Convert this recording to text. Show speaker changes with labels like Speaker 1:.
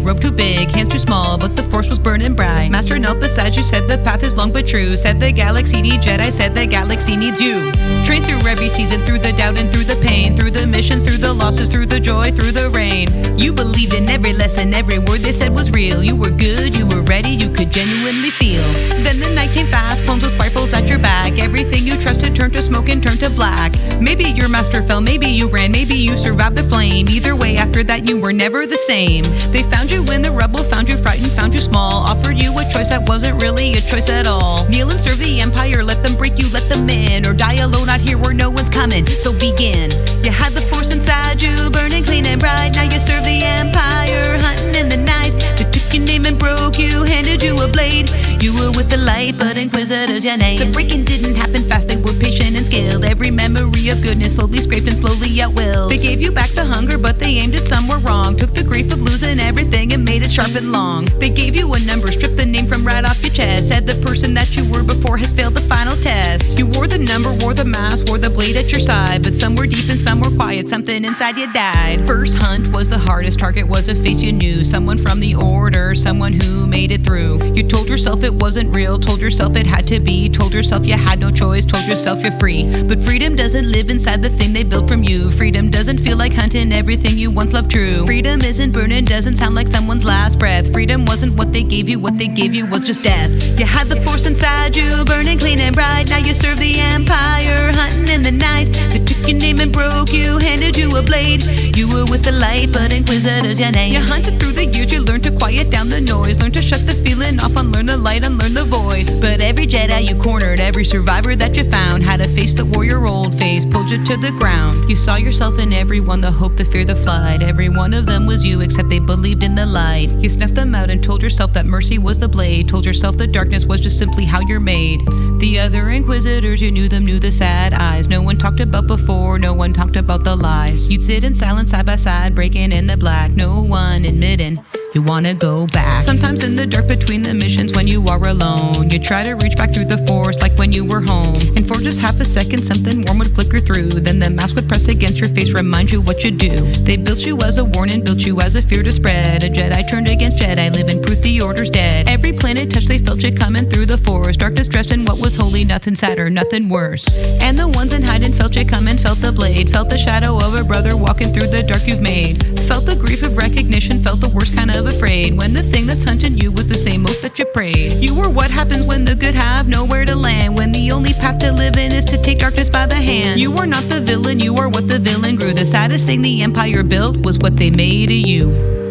Speaker 1: side. Rope too big, hands too small, but the force was burning bright. Master knelt beside you, said the path is long but true. Said the galaxy needs Jedi, said the galaxy needs you. Trained through every season, through the doubt and through the pain, through the missions, through the losses, through the joy, through the rain. You believed in every lesson, every word they said was real. You were good, you were ready, you could genuinely feel. Then the night came fast, clones with rifles at your back. Everything you trusted turned to smoke and turned to black. Maybe your master fell, maybe you ran, maybe you survived the flame. Either way, after that you were never the same. They found you in the rubble, found you frightened, found you small. Offered you a choice that wasn't really a choice at all. Kneel and serve the Empire, let them break you, let them in. Or die alone out here where no one's coming, so begin. You had the force inside you, burning clean and bright. Now you serve the Empire, hunting in the night. They took your name and broke you, handed you a blade. You were with the light, but Inquisitor's your name. The breaking didn't happen fast, they were patient and skilled. Every memory of goodness slowly scraped and slowly outwilled. They gave you back the hunger, but they aimed it somewhere wrong. Took the grief of losing everything and made it sharp and long. They gave you a number, stripped the name from right off your chest. Said the person that you were before has failed the final test. You wore the number, wore the mask, wore the blade at your side. But some were deep and some were quiet, something inside you died. First hunt was the hardest, target was a face you knew. Someone from the Order, someone who made it through. You told yourself it wasn't real, told yourself it had to be. Told yourself you had no choice, told yourself you're free. But freedom doesn't live inside the thing they built from you. Freedom doesn't feel like hunting everything you once loved true. Freedom isn't burning, doesn't sound like someone's last breath. Freedom wasn't what they gave you was just death. You had the force inside you, burning clean and bright. Now you serve the Empire, hunting in the night. They took your name and broke you, handed you a blade. You were with the light, but Inquisitor's your name. You hunted through the years, you learned to quiet down the noise. Learned to shut the feeling off, unlearn the light, unlearn the voice. But every Jedi you cornered, every survivor that you found, had to face the warrior old face, pulled you to the ground. You saw yourself in everyone, the hope, the fear, the flight. Every one of them was you, except they believed in the light. You snuffed them out and told yourself that mercy was the blade. Told yourself the darkness was just simply how you're made. The other Inquisitors, you knew them, knew the sad eyes. No one talked about before, no one talked about the lies. You'd sit in silence side by side, breaking in the black. No one admitting you wanna go back. Sometimes in the dark between the missions when you are alone, you try to reach back through the force like when you were home. And for just half a second something warm would flicker through. Then the mask would press against your face, remind you what you do. They built you as a warning, built you as a fear to spread. A Jedi turned against Jedi, living proof the Order's dead. Every planet touch they felt you coming through the force. Darkness dressed in what was holy, nothing sadder, nothing worse. And the ones in hiding felt you coming, felt the blade. Felt the shadow of a brother walking through the dark you've made. Felt the grief of recognition, felt the worst kind of afraid, when the thing that's hunting you was the same oath that you prayed. You were what happens when the good have nowhere to land, when the only path to living is to take darkness by the hand. You were not the villain, you are what the villain grew. The saddest thing the Empire built was what they made of you.